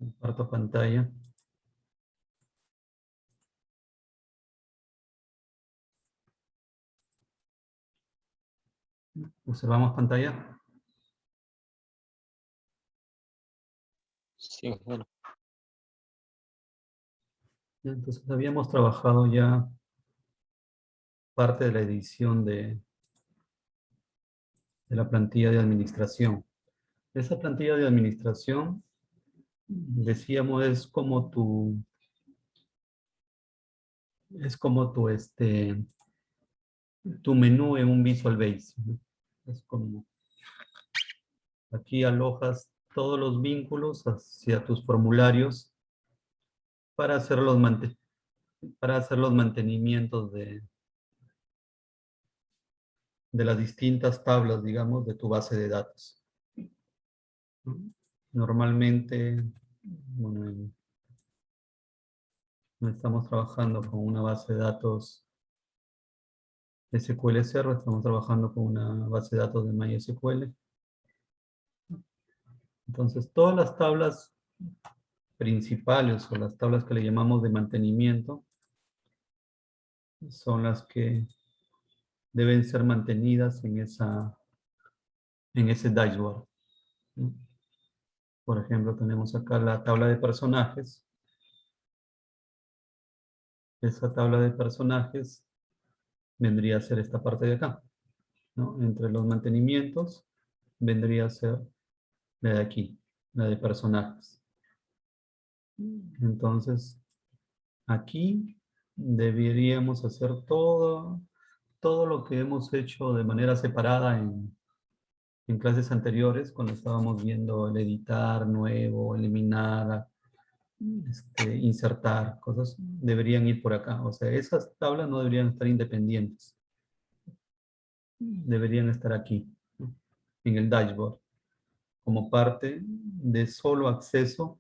Comparto pantalla. Observamos pantalla. Sí, bueno. Entonces habíamos trabajado ya parte de la edición de la plantilla de administración. Esa plantilla de administración, decíamos, es como tu menú en un Visual Basic, ¿no? Es como, aquí alojas todos los vínculos hacia tus formularios para hacer los mantenimientos de las distintas tablas, digamos, de tu base de datos. Normalmente, bueno, no estamos trabajando con una base de datos SQL Server, estamos trabajando con una base de datos de MySQL. Entonces, todas las tablas principales o las tablas que le llamamos de mantenimiento son las que deben ser mantenidas en ese dashboard, ¿no? Por ejemplo, tenemos acá la tabla de personajes. Esa tabla de personajes vendría a ser esta parte de acá, ¿no? Entre los mantenimientos vendría a ser la de aquí, la de personajes. Entonces, aquí deberíamos hacer todo lo que hemos hecho de manera separada en clases anteriores, cuando estábamos viendo el editar nuevo, eliminar, insertar, cosas deberían ir por acá. O sea, esas tablas no deberían estar independientes. Deberían estar aquí, ¿no? En el dashboard, como parte de solo acceso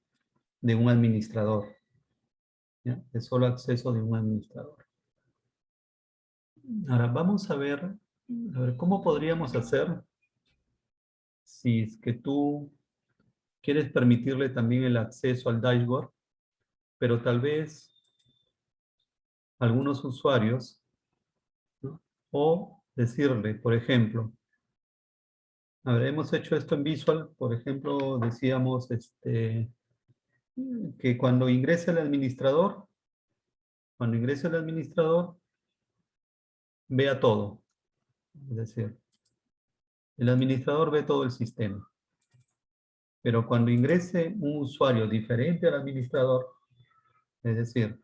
de un administrador, ¿ya? De solo acceso de un administrador. Ahora vamos a ver cómo podríamos hacer si es que tú quieres permitirle también el acceso al dashboard, pero tal vez algunos usuarios, ¿no? O decirle, por ejemplo, a ver, hemos hecho esto en Visual, por ejemplo, decíamos que cuando ingrese el administrador, vea todo. Es decir, el administrador ve todo el sistema. Pero cuando ingrese un usuario diferente al administrador, es decir,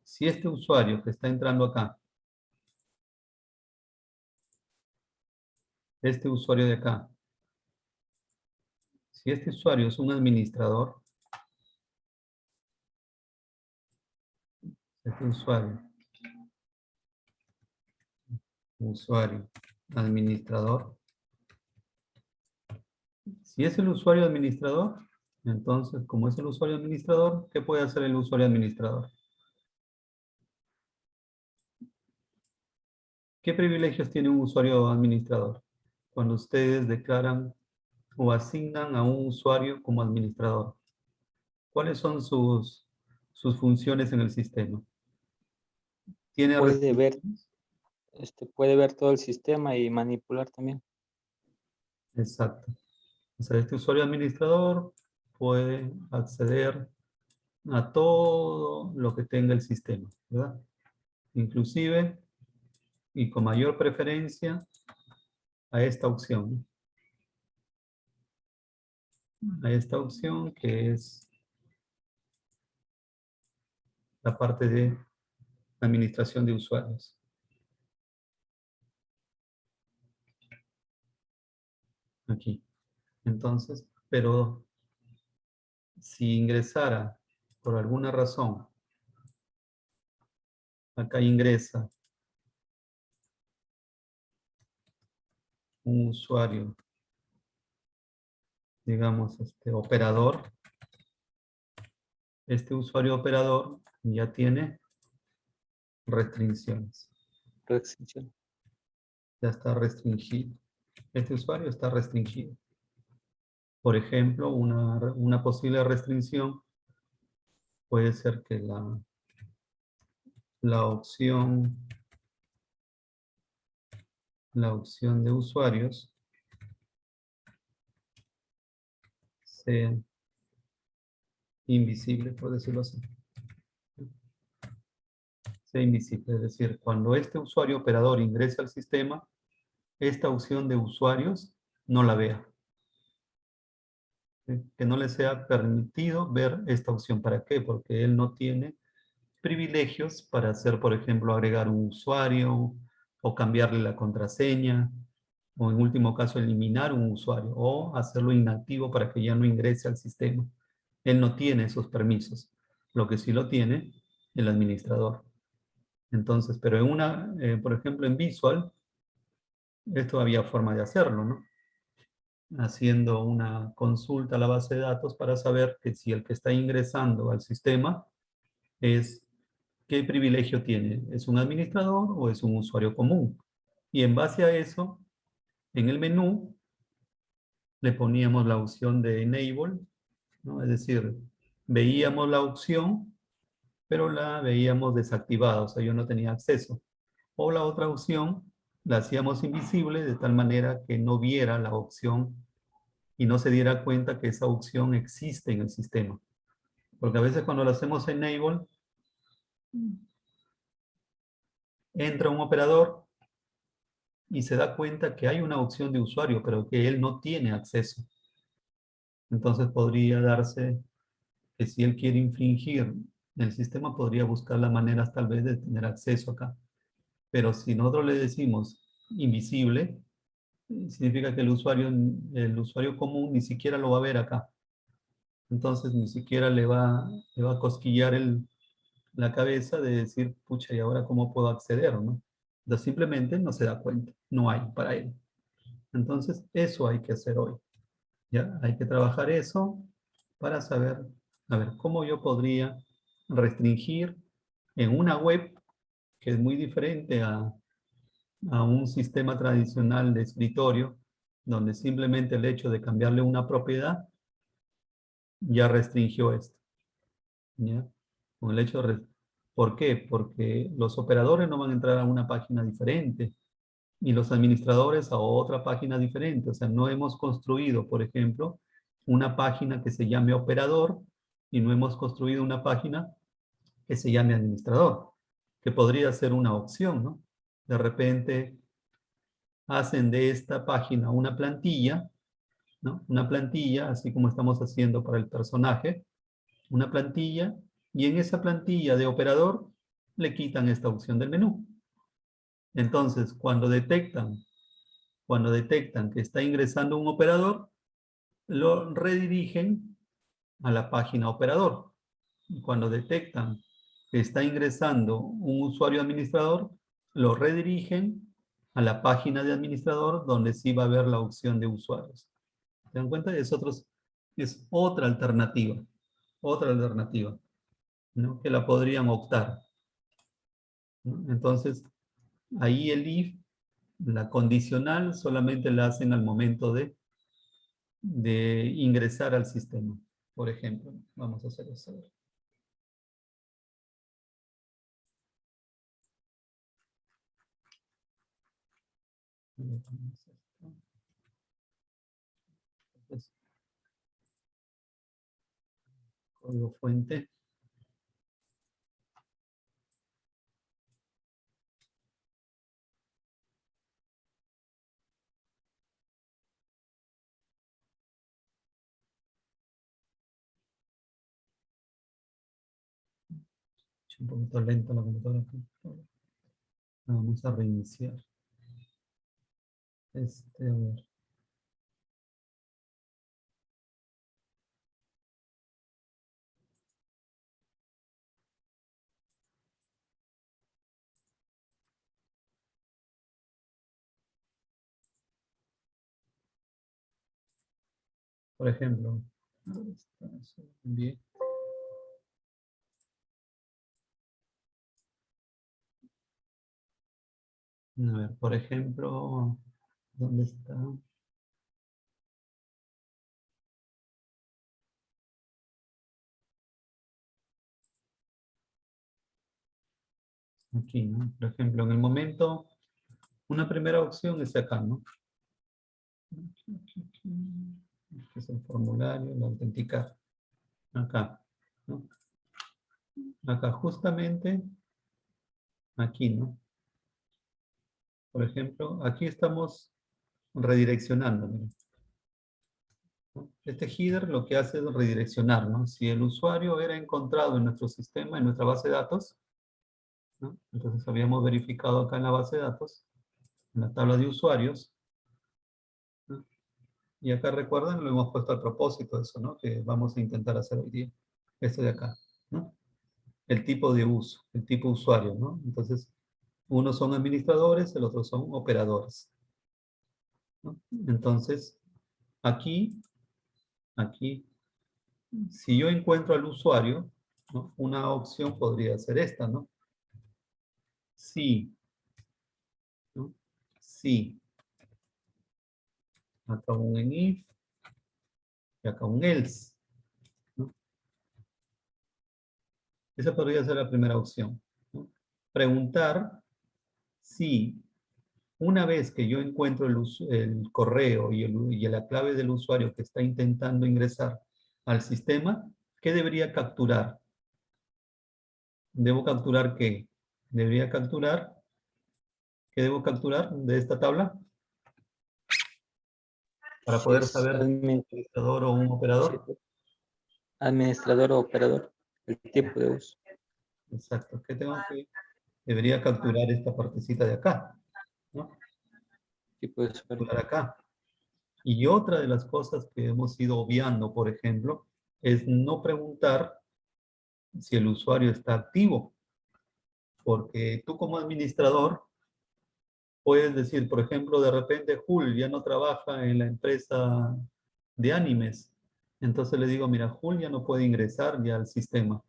si este usuario que está entrando acá, este usuario de acá, si este usuario es un administrador, este usuario, administrador, si es el usuario administrador, entonces, como es el usuario administrador, ¿qué puede hacer el usuario administrador? ¿Qué privilegios tiene un usuario administrador? Cuando ustedes declaran o asignan a un usuario como administrador, ¿cuáles son sus funciones en el sistema? ¿Tiene Puede ver, restricciones? puede ver todo el sistema y manipular también. Exacto. O sea, este usuario administrador puede acceder a todo lo que tenga el sistema, ¿verdad? Inclusive y con mayor preferencia a esta opción, ¿no? A esta opción que es la parte de administración de usuarios. Aquí. Entonces, pero si ingresara por alguna razón, acá ingresa un usuario, digamos, operador, este usuario operador ya tiene restricciones, Restricción. ya está restringido. Este usuario está restringido. Por ejemplo, una posible restricción puede ser que la opción, la opción de usuarios sea invisible, por decirlo así. Sea invisible, es decir, cuando este usuario operador ingrese al sistema, esta opción de usuarios no la vea. ¿Sí? Que no le sea permitido ver esta opción. ¿Para qué? Porque él no tiene privilegios para hacer, por ejemplo, agregar un usuario o cambiarle la contraseña o en último caso eliminar un usuario o hacerlo inactivo para que ya no ingrese al sistema. Él no tiene esos permisos. Lo que sí lo tiene el administrador. Entonces, pero por ejemplo, en Visual, esto había forma de hacerlo, ¿no? Haciendo una consulta a la base de datos para saber que si el que está ingresando al sistema es qué privilegio tiene, ¿es un administrador o es un usuario común? Y en base a eso, en el menú le poníamos la opción de Enable, ¿no? Es decir, veíamos la opción, pero la veíamos desactivada, o sea, yo no tenía acceso. O la otra opción la hacíamos invisible de tal manera que no viera la opción y no se diera cuenta que esa opción existe en el sistema. Porque a veces cuando lo hacemos enable, entra un operador y se da cuenta que hay una opción de usuario, pero que él no tiene acceso. Entonces podría darse que si él quiere infringir el sistema, podría buscar las maneras tal vez de tener acceso acá. Pero si nosotros le decimos invisible, significa que el usuario común ni siquiera lo va a ver acá. Entonces ni siquiera le va a cosquillar la cabeza de decir, pucha, ¿y ahora cómo puedo acceder, no? Entonces simplemente no se da cuenta, no hay para él. Entonces eso hay que hacer hoy, ¿ya? Hay que trabajar eso para saber, a ver, cómo yo podría restringir en una web que es muy diferente a un sistema tradicional de escritorio, donde simplemente el hecho de cambiarle una propiedad ya restringió esto, ¿ya? Con el hecho de... ¿Por qué? Porque los operadores no van a entrar a una página diferente y los administradores a otra página diferente. O sea, no hemos construido, por ejemplo, una página que se llame operador y no hemos construido una página que se llame administrador, que podría ser una opción, ¿no? De repente hacen de esta página una plantilla, ¿no? Una plantilla, así como estamos haciendo para el personaje, una plantilla, y en esa plantilla de operador le quitan esta opción del menú. Entonces, cuando detectan que está ingresando un operador, lo redirigen a la página operador. Y cuando detectan que está ingresando un usuario administrador, lo redirigen a la página de administrador donde sí va a haber la opción de usuarios. ¿Se dan cuenta? Es otra alternativa, ¿no? Que la podrían optar, ¿no? Entonces, ahí el if, la condicional, solamente la hacen al momento de ingresar al sistema. Por ejemplo, vamos a hacer eso. Entonces, código fuente. Un poquito lento la computadora. Vamos a reiniciar. A ver. Por ejemplo, bien. A ver, por ejemplo, ¿dónde está? Aquí, ¿no? Por ejemplo, en el momento, una primera opción es acá, ¿no? Este es el formulario, el autenticar. Acá, ¿no? Acá justamente, aquí, ¿no? Por ejemplo, aquí estamos redireccionando, miren, ¿no? Este header lo que hace es redireccionar, ¿no? Si el usuario era encontrado en nuestro sistema, en nuestra base de datos, ¿no? Entonces habíamos verificado acá en la base de datos, en la tabla de usuarios, ¿no? Y acá recuerdan, lo hemos puesto a propósito eso, ¿no? Que vamos a intentar hacer hoy día. Este de acá, ¿no? El tipo de uso, el tipo usuario, ¿no? Entonces, unos son administradores, el otro son operadores, ¿no? Entonces, aquí, si yo encuentro al usuario, ¿no? Una opción podría ser esta, ¿no? Sí, ¿no? Sí. Acá un en if y acá un else, ¿no? Esa podría ser la primera opción, ¿no? Preguntar si una vez que yo encuentro el correo y la clave del usuario que está intentando ingresar al sistema, ¿qué debería capturar? ¿Debo capturar qué? Debería capturar, ¿qué debo capturar de esta tabla? Para Si poder es saber si es un administrador o un si operador. es administrador o operador, el tipo de uso. Exacto. Debería capturar esta partecita de acá, ¿no? Tipo de usuario. Capturar acá. Y otra de las cosas que hemos ido obviando, por ejemplo, es no preguntar si el usuario está activo. Porque tú como administrador puedes decir, por ejemplo, de repente Jul ya no trabaja en la empresa de animes. Entonces le digo, mira, Jul ya no puede ingresar ya al sistema.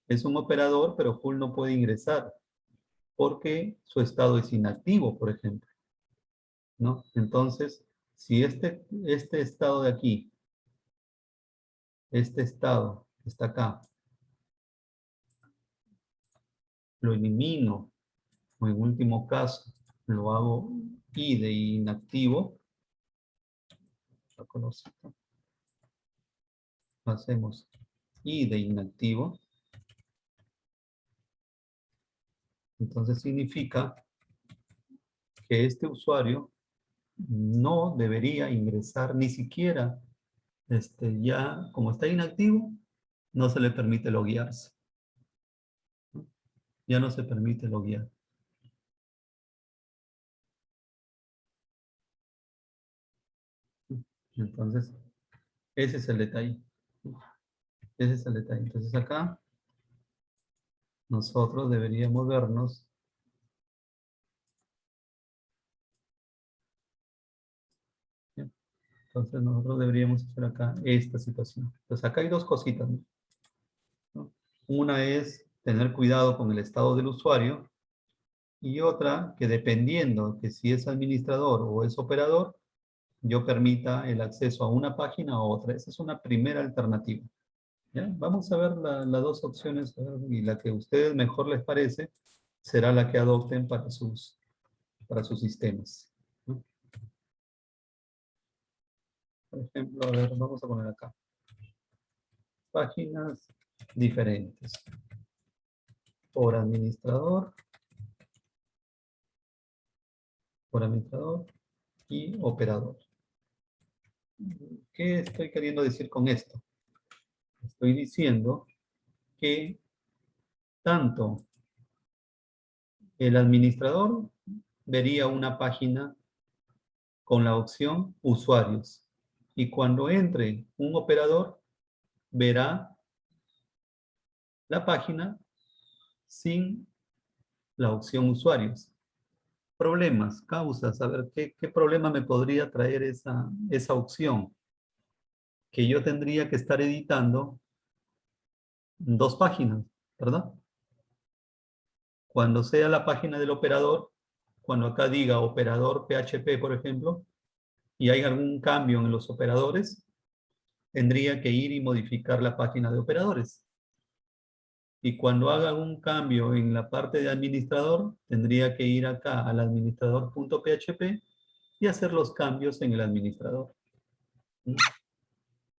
Es un operador, pero Jul no puede ingresar porque su estado es inactivo, por ejemplo, ¿no? Entonces, si este estado de aquí, este estado está acá, lo elimino, o en último caso, lo hago I de inactivo, hacemos I de inactivo, entonces significa que este usuario no debería ingresar ni siquiera, ya como está inactivo, no se le permite loguearse, ¿no? Ya no se permite loguear. Entonces, ese es el detalle. Ese es el detalle. Entonces acá nosotros deberíamos vernos. ¿Sí? Entonces nosotros deberíamos hacer acá esta situación. Entonces acá hay dos cositas, ¿no? Una es tener cuidado con el estado del usuario y otra que dependiendo que si es administrador o es operador, yo permita el acceso a una página o otra. Esa es una primera alternativa. ¿Ya? Vamos a ver las dos opciones y la que a ustedes mejor les parece será la que adopten para sus sistemas, ¿no? Por ejemplo, a ver, vamos a poner acá. Páginas diferentes. Por administrador y operador. ¿Qué estoy queriendo decir con esto? Estoy diciendo que tanto el administrador vería una página con la opción usuarios y cuando entre un operador verá la página sin la opción usuarios. Problemas, causas, a ver, ¿qué problema me podría traer esa opción? Que yo tendría que estar editando dos páginas, ¿verdad? Cuando sea la página del operador, cuando acá diga operador PHP, por ejemplo, y hay algún cambio en los operadores, tendría que ir y modificar la página de operadores. Y cuando haga algún cambio en la parte de administrador, tendría que ir acá al administrador.php y hacer los cambios en el administrador.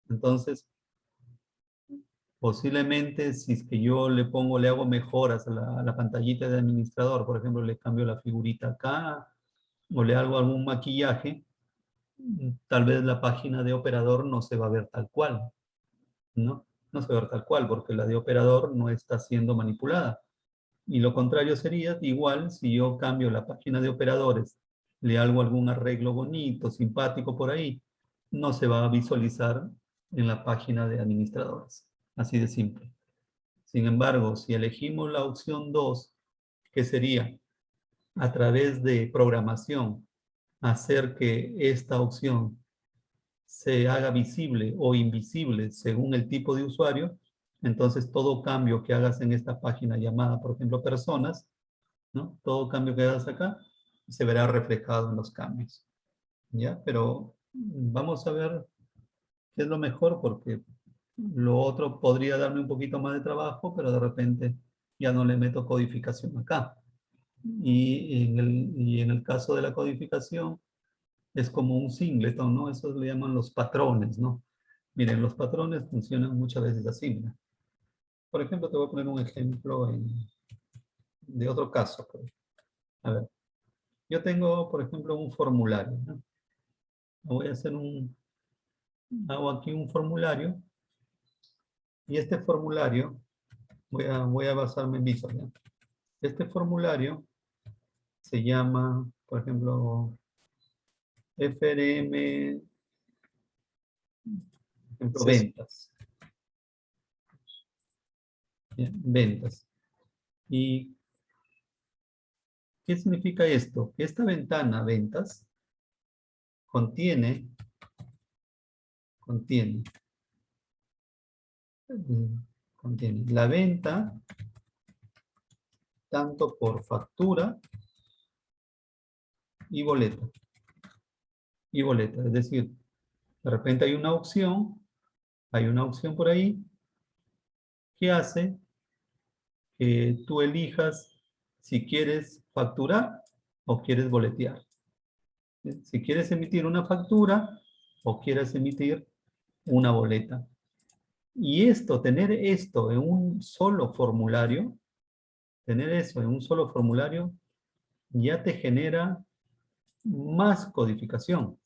Entonces, posiblemente si es que yo le hago mejoras a la pantallita de administrador, por ejemplo, le cambio la figurita acá o le hago algún maquillaje, tal vez la página de operador no se va a ver tal cual, ¿no? No se va a ver tal cual porque la de operador no está siendo manipulada. Y lo contrario sería igual si yo cambio la página de operadores, le hago algún arreglo bonito, simpático por ahí, no se va a visualizar en la página de administradores. Así de simple. Sin embargo, si elegimos la opción 2, que sería a través de programación hacer que esta opción se haga visible o invisible según el tipo de usuario, entonces todo cambio que hagas en esta página llamada, por ejemplo, personas, ¿no? Todo cambio que hagas acá se verá reflejado en los cambios, ¿ya? Pero vamos a ver qué es lo mejor porque lo otro podría darme un poquito más de trabajo, pero de repente ya no le meto codificación acá. Y en el caso de la codificación es como un singleton, ¿no? Eso le llaman los patrones, ¿no? Miren, los patrones funcionan muchas veces así, mira. Por ejemplo, te voy a poner un ejemplo de otro caso. A ver, yo tengo, por ejemplo, un formulario, ¿no? Voy a hacer hago aquí un formulario y este formulario, voy a basarme en Visual, ¿ya? Este formulario se llama, por ejemplo, FRM, por ejemplo, Sí, sí. ventas. ¿Ya? Ventas. ¿Y qué significa esto? Que esta ventana, ventas, contiene, contiene, contiene la venta tanto por factura y boleta. Y boleta, es decir, de repente hay una opción por ahí que hace que tú elijas si quieres facturar o quieres boletear. Si quieres emitir una factura o quieres emitir una boleta. Y tener esto en un solo formulario, tener eso en un solo formulario, ya te genera más codificación.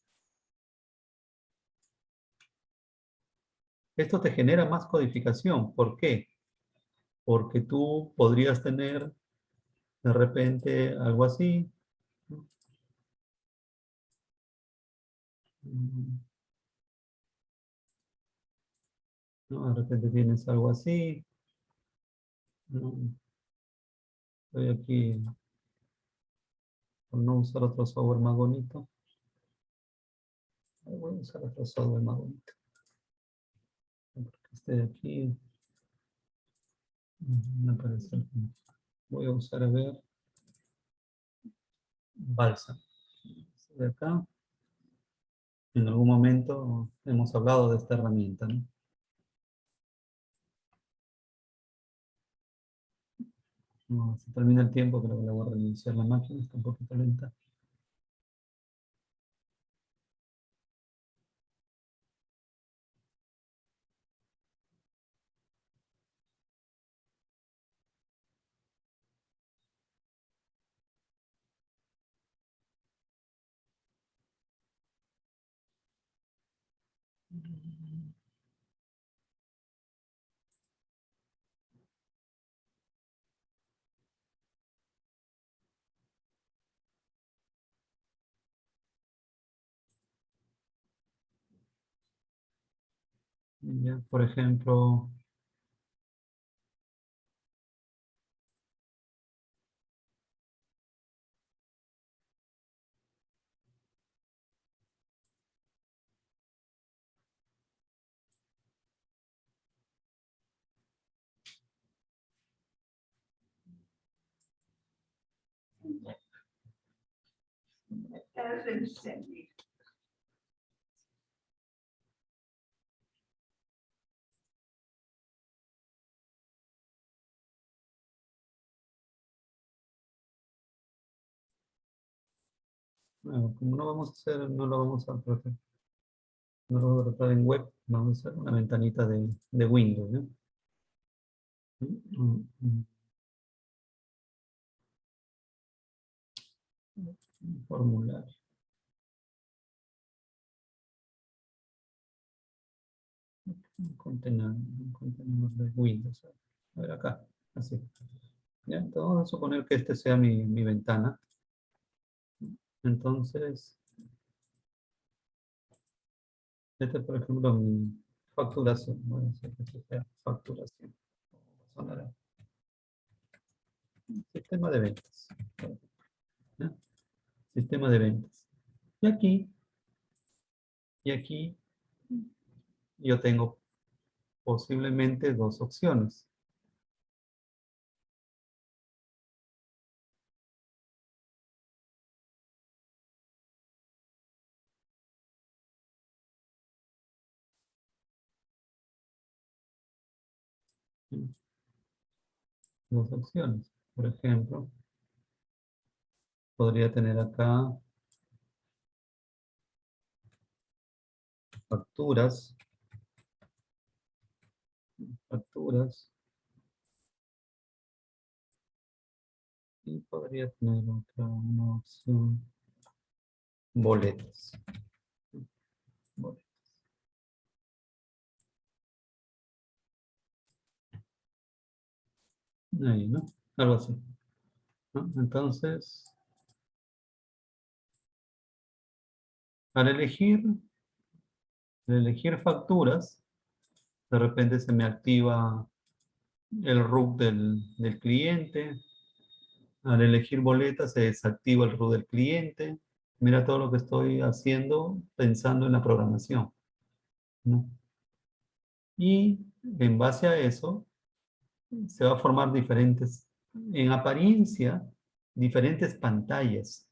Esto te genera más codificación. ¿Por qué? Porque tú podrías tener de repente algo así. ¿No? De repente tienes algo así. ¿No? Estoy aquí por no usar otro software más bonito. Voy a usar otro software más bonito. Porque este de aquí me parece. Voy a usar, a ver, Balsa. De acá. En algún momento hemos hablado de esta herramienta, ¿no? No, se termina el tiempo, creo que le voy a reiniciar la máquina, está un poquito lenta. Ya, por ejemplo, Bueno, como no vamos a hacer, no lo vamos a tratar, no lo vamos a tratar en web, vamos a hacer una ventanita de Windows, ¿no? Un formulario. Un contenedor de Windows. A ver acá, así. ¿Ya? Entonces vamos a suponer que este sea mi ventana. Entonces, este por ejemplo mi facturación. Voy a hacer que este sea facturación. Sonará. Sistema de ventas. ¿Ya? Sistema de ventas. Y aquí yo tengo posiblemente dos opciones. ¿Sí? Dos opciones. Por ejemplo, podría tener acá facturas, facturas, y podría tener otra una opción, boletos. Boletos. Ahí, ¿no? Algo así, ¿no? Entonces, al elegir facturas, de repente se me activa el RUC del cliente. Al elegir boletas se desactiva el RUC del cliente. Mira todo lo que estoy haciendo pensando en la programación, ¿no? Y en base a eso, se va a formar en apariencia, diferentes pantallas.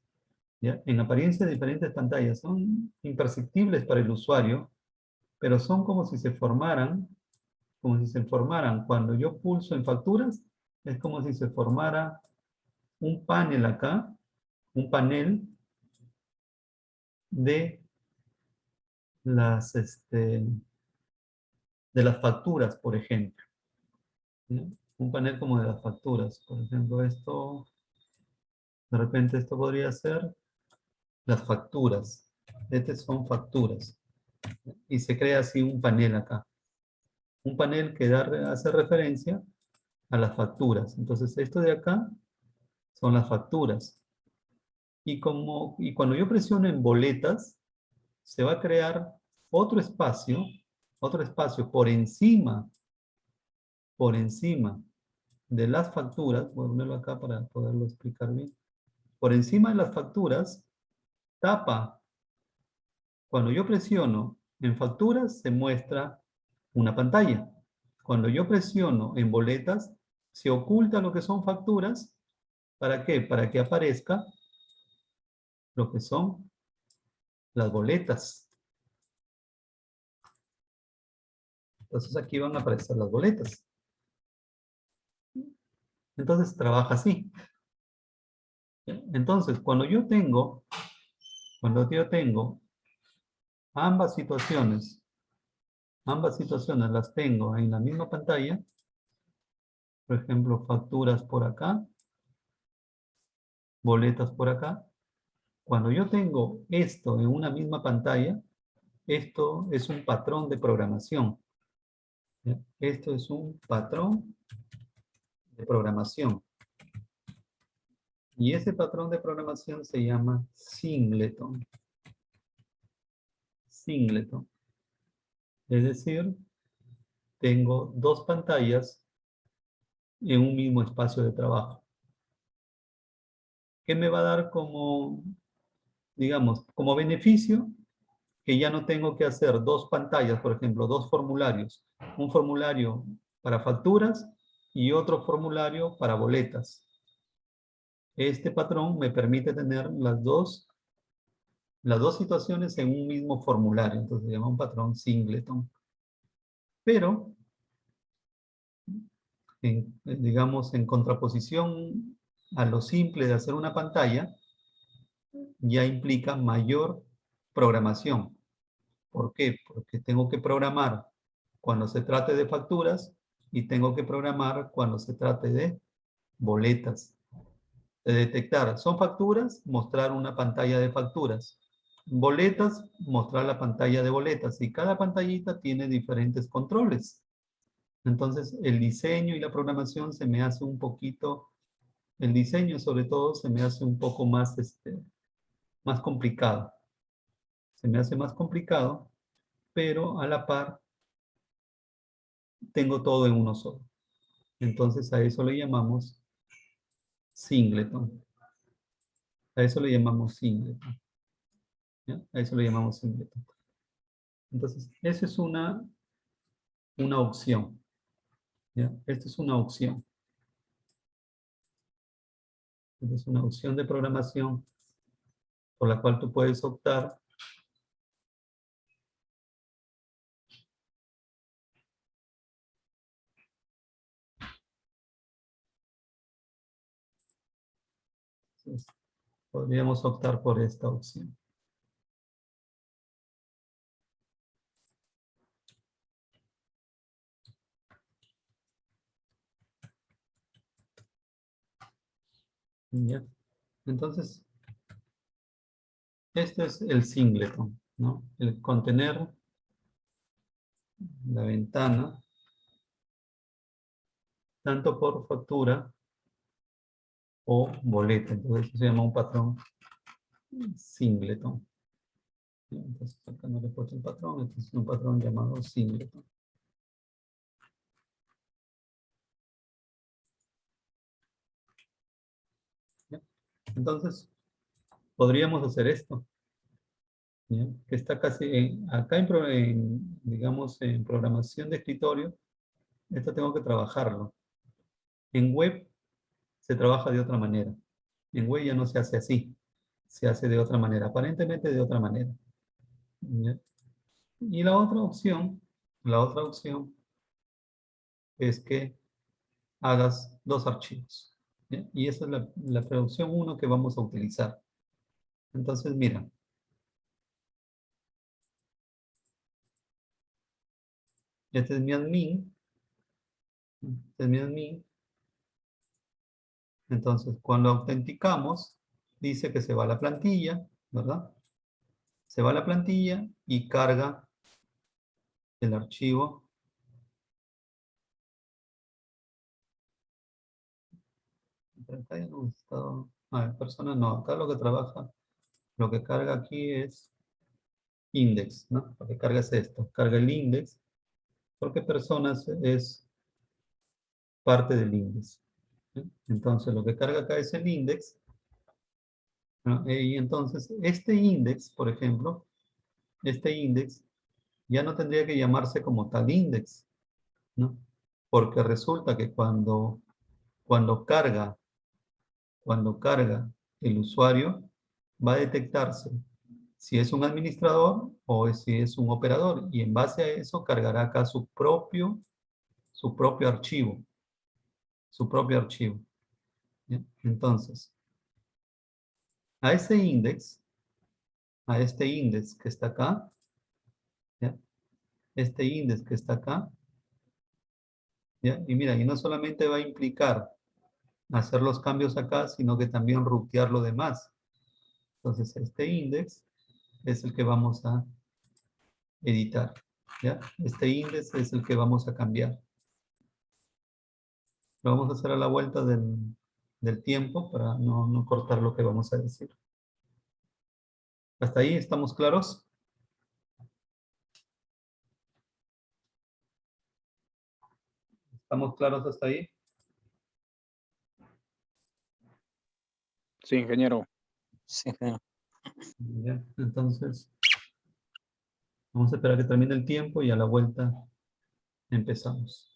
¿Ya? En apariencia, diferentes pantallas son imperceptibles para el usuario, pero son como si se formaran cuando yo pulso en facturas, es como si se formara un panel acá, un panel de las, este, de las facturas, por ejemplo. ¿Ya? Un panel como de las facturas. Por ejemplo, de repente esto podría ser las facturas. Estas son facturas. Y se crea así un panel acá. Un panel que hace referencia a las facturas. Entonces, esto de acá son las facturas. Y cuando yo presiono en boletas, se va a crear otro espacio, por encima de las facturas. Voy a ponerlo acá para poderlo explicar bien. Por encima de las facturas, tapa. Cuando yo presiono en facturas, se muestra una pantalla. Cuando yo presiono en boletas, se oculta lo que son facturas. ¿Para qué? Para que aparezca lo que son las boletas. Entonces aquí van a aparecer las boletas. Entonces trabaja así. Entonces, cuando yo tengo ambas situaciones las tengo en la misma pantalla, por ejemplo, facturas por acá, boletas por acá. Cuando yo tengo esto en una misma pantalla, esto es un patrón de programación. ¿Ya? Esto es un patrón de programación. Y ese patrón de programación se llama singleton. Singleton. Es decir, tengo dos pantallas en un mismo espacio de trabajo. ¿Qué me va a dar como, digamos, como beneficio? Que ya no tengo que hacer dos pantallas, por ejemplo, dos formularios. Un formulario para facturas y otro formulario para boletas. Este patrón me permite tener las dos situaciones en un mismo formulario. Entonces se llama un patrón singleton. Pero, digamos, en contraposición a lo simple de hacer una pantalla, ya implica mayor programación. ¿Por qué? Porque tengo que programar cuando se trate de facturas y tengo que programar cuando se trate de boletas. De detectar, ¿son facturas? Mostrar una pantalla de facturas. Boletas, mostrar la pantalla de boletas. Y cada pantallita tiene diferentes controles. Entonces, el diseño y la programación se me hace un poquito, el diseño sobre todo se me hace un poco más, más complicado. Se me hace más complicado, pero a la par tengo todo en uno solo. Entonces, a eso le llamamos singleton. A eso le llamamos singleton. ¿Ya? A eso le llamamos singleton. Entonces, esa es una opción. ¿Ya? Esta es una opción. Esta es una opción de programación por la cual tú puedes optar. Entonces, podríamos optar por esta opción. ¿Ya? Entonces, este es el singleton, ¿no? El contener la ventana tanto por factura o boleta. Entonces, eso se llama un patrón singleton. ¿Ya? Entonces, acá no le he puesto el patrón, este es un patrón llamado singleton. ¿Ya? Entonces, podríamos hacer esto. ¿Ya? Que está casi acá digamos, en programación de escritorio, esto tengo que trabajarlo. En web se trabaja de otra manera. En web ya no se hace así, se hace de otra manera, aparentemente de otra manera. ¿Ya? Y la otra opción es que hagas dos archivos. ¿Ya? Y esa es la traducción 1 que vamos a utilizar. Entonces, mira. Este es mi admin. Este es mi admin. Entonces, cuando autenticamos, dice que se va a la plantilla, ¿verdad? Se va a la plantilla y carga el archivo. Acá ya no está. Persona no. Acá lo que trabaja, lo que carga aquí es index, ¿no? Lo que carga es esto. Carga el index, porque personas es parte del index. ¿Sí? Entonces, lo que carga acá es el index. ¿No? Y entonces, este index, por ejemplo, este index ya no tendría que llamarse como tal index, ¿no? Porque resulta que cuando carga el usuario, va a detectarse si es un administrador o si es un operador, y en base a eso cargará acá su propio archivo, ¿ya? Entonces, a este index que está acá, ¿ya? Este index que está acá, ¿ya? Y mira, y no solamente va a implicar hacer los cambios acá, sino que también rutear lo demás. Entonces, este index es el que vamos a editar, ¿ya? Este index es el que vamos a cambiar. Lo vamos a hacer a la vuelta del tiempo para no cortar lo que vamos a decir. ¿Hasta ahí estamos claros? ¿Estamos claros hasta ahí? Sí, ingeniero. Sí, ingeniero. Ya, entonces, vamos a esperar que termine el tiempo y a la vuelta empezamos.